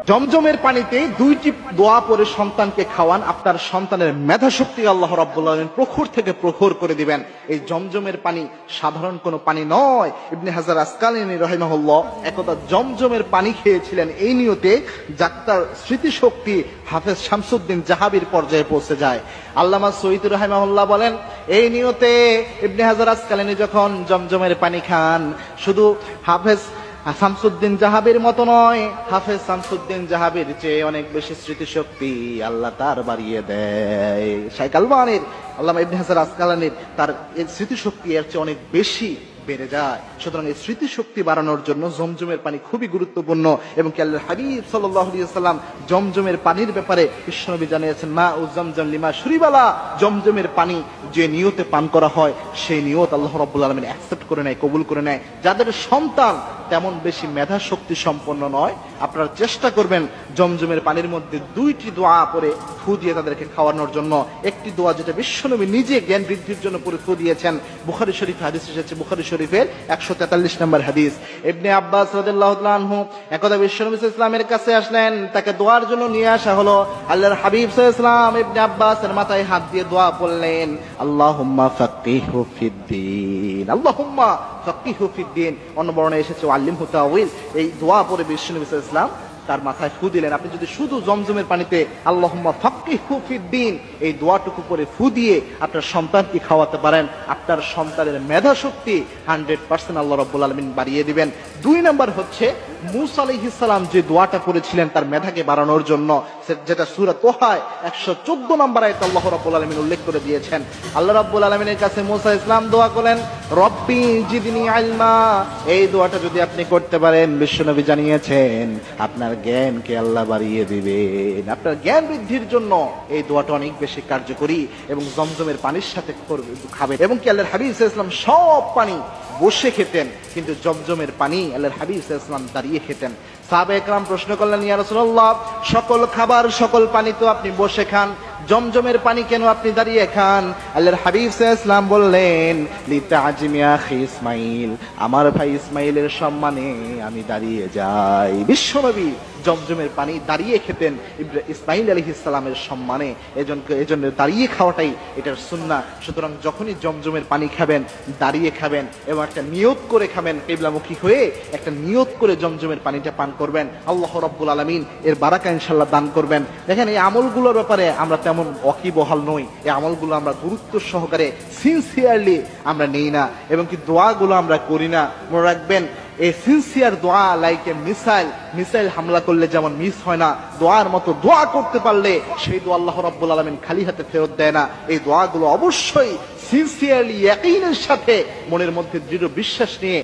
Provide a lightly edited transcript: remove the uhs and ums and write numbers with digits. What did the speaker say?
জমজমের পানিতে দুইটি দোয়া পরে সন্তানকে খাওয়ান, আপনার সন্তানের মেধা শক্তি আল্লাহ রাব্বুল আলামিন প্রখর থেকে প্রখর করে দিবেন। এই জমজমের পানি সাধারণ কোনো পানি নয়। ইবনে হাজার আসকালানী রাহিমাহুল্লাহ একদা জমজমের পানি খেয়েছিলেন এই নিয়তে যাতে তার স্মৃতিশক্তি হাফেজ শামসুদ্দিন জাহাবির পর্যায়ে পৌঁছে যায়। আল্লামা সৈয়দ রাহিমাহুল্লাহ বলেন, এই নিয়তে ইবনে হাজার আসকালানী যখন জমজমের পানি খান, শুধু হাফেজ শামসুদ্দিন জাহাবির মতো নয়, হাফেজ শামসুদ্দিন জাহাবির চেয়ে অনেক বেশি স্মৃতিশক্তি আল্লাহ তার বাড়িয়ে দেয়। শাইখ আলবানীর, আল্লামা ইবনে হাজার আসকালানীর তার এই স্মৃতিশক্তি এর চেয়ে অনেক বেশি বেড়ে যায়। সুতরাং এই স্মৃতিশক্তি বাড়ানোর জন্য জমজমের পানি খুবই গুরুত্বপূর্ণ। এবং কি আল্লাহর হাবিব সাল্লাল্লাহু আলাইহি ওয়াসাল্লাম জমজমের পানির ব্যাপারে বিশ্বনবী জানিয়েছেন, মা উ জমজম লিমা শুরিবালা, জমজমের পানি যে নিয়তে পান করা হয় সেই নিয়ত আল্লাহ রাব্বুল আলামিন অ্যাকসেপ্ট করে নেয়, কবুল করে নেয়। যাদের সন্তান তেমন বেশি মেধা শক্তি সম্পন্ন নয়, আপনারা চেষ্টা করবেন জমজমের পানির মধ্যে দুইটি দোয়া পরে ফু দিয়ে তাদেরকে খাওয়ানোর জন্য। একটি দোয়া যেটা বিশ্বনবী নিজে জ্ঞান বৃদ্ধির জন্য পরে ফু দিয়েছেন, বুখারী শরীফে হাদিস এসেছে, বুখারী শরীফের 143 নম্বর হাদিস। ইবনে আব্বাস রাদিয়াল্লাহু তাআলা আনহু একদা বিশ্বনবী সাল্লাল্লাহু আলাইহি ওয়াসাল্লামের কাছে আসলেন, তাকে দোয়ার জন্য নিয়ে আসা হলো। আল্লাহর হাবিব সাল্লাল্লাহু আলাইহি ওয়াসাল্লাম ইবনে আব্বাসের মাথায় হাত দিয়ে দোয়া পড়লেন, আল্লাহুম্মা ফাক্কিহু ফিদ্দীন, আল্লাহুম্মা ফাক্কিহু ফিদ্দীন। অন্য বর্ণে এসেছে আল্লিমহু তাওয়িল। এই দোয়া পড়ে বিশ্বনবী সাল্লাল্লাহু আলাইহি ওয়াসাল্লাম তার মাথায় ফু দিলেন। আপনি যদি শুধু জমজমের পানিতে আল্লাহুম্মা ফাক্কিহু ফিদ্দীন এই দোয়াটুকু পরে ফু দিয়ে আপনার সন্তানকে খাওয়াতে পারেন, আপনার সন্তানের মেধা শক্তি 100% আল্লাহ রাব্বুল আলামিন বাড়িয়ে দিবেন। 2 নাম্বার হচ্ছে মূসা আলাইহিস সালাম যে দোয়াটা করেছিলেন তার মেধাকে বাড়ানোর জন্য, যেটা সূরা তোহায় 114 নম্বর আয়াতে আল্লাহ রাব্বুল আলামিন উল্লেখ করে দিয়েছেন। আল্লাহ রাব্বুল আলামিনের কাছে মূসা ইসলাম দোয়া করেন, রব্বি জিদনি ইলমা। এই দোয়াটা যদি আপনি করতে পারেন, বিশ্বনবী জানিয়েছেন আপনার জ্ঞানকে আল্লাহ বাড়িয়ে দিবেন। আপনার জ্ঞান বৃদ্ধির জন্য এই দোয়াটা অনেক বেশি কার্যকরী। এবং জমজমের পানির সাথে খাবেন। এবং কি আল্লাহর হাবিব সাল্লাল্লাহু আলাইহি ওয়াসাল্লাম সব পানি বসে খেতেন, কিন্তু জমজমের পানি আল্লাহর হাবিব সাল্লাল্লাহু আলাইহি ওয়াসাল্লাম দাঁড়িয়ে খেতেন। সাহাবায়ে কেরাম প্রশ্ন করলেন, ইয়া রাসূলুল্লাহ, সকল খাবার সকল পানি তো আপনি বসে খান, জমজমের পানি কেন আপনি দাঁড়িয়ে খান? আল্লাহর হাবিব সাল্লাল্লাহু আলাইহি ওয়াসাল্লাম বললেন, লিতাজিমি আখি ইসমাঈল, আমার ভাই ইসমাঈলের সম্মানে আমি দাঁড়িয়ে যাই। বিশ্বনবী জমজমের পানি দাঁড়িয়ে খেতেন ইসমাঈল আলাইহিস সালামের সম্মানে। এজন্য দাঁড়িয়ে খাওয়াটাই এটার সুন্নাহ। সুতরাং যখনই জমজমের পানি খাবেন দাঁড়িয়ে খাবেন এবং একটা নিয়ত করে খাবেন, কিবলামুখী হয়ে একটা নিয়ত করে জমজমের পানিটা পান করবেন। আল্লাহ রাব্বুল আলামিন এর বারাকা ইনশাআল্লাহ দান করবেন। দেখেন, এই আমলগুলোর ব্যাপারে আমরা তেমন ওয়াকিবহাল নই। এই আমলগুলো আমরা গুরুত্ব সহকারে সিনসিয়ারলি আমরা নেই না, এবং কি দোয়াগুলো আমরা করি না। মনে রাখবেন, এই সিনসিয়ার দোয়া লাইক এ মিসাইল হামলা করলে যেমন মিস হয় না, দোয়ার মতো দোয়া করতে পারলে সেই দোয়া আল্লাহ রাব্বুল আলামিন খালি হাতে ফেরত দেয় না। এই দোয়াগুলো অবশ্যই সিনসিয়ারলি ইয়াকিনের সাথে মনের মধ্যে দৃঢ় বিশ্বাস নিয়ে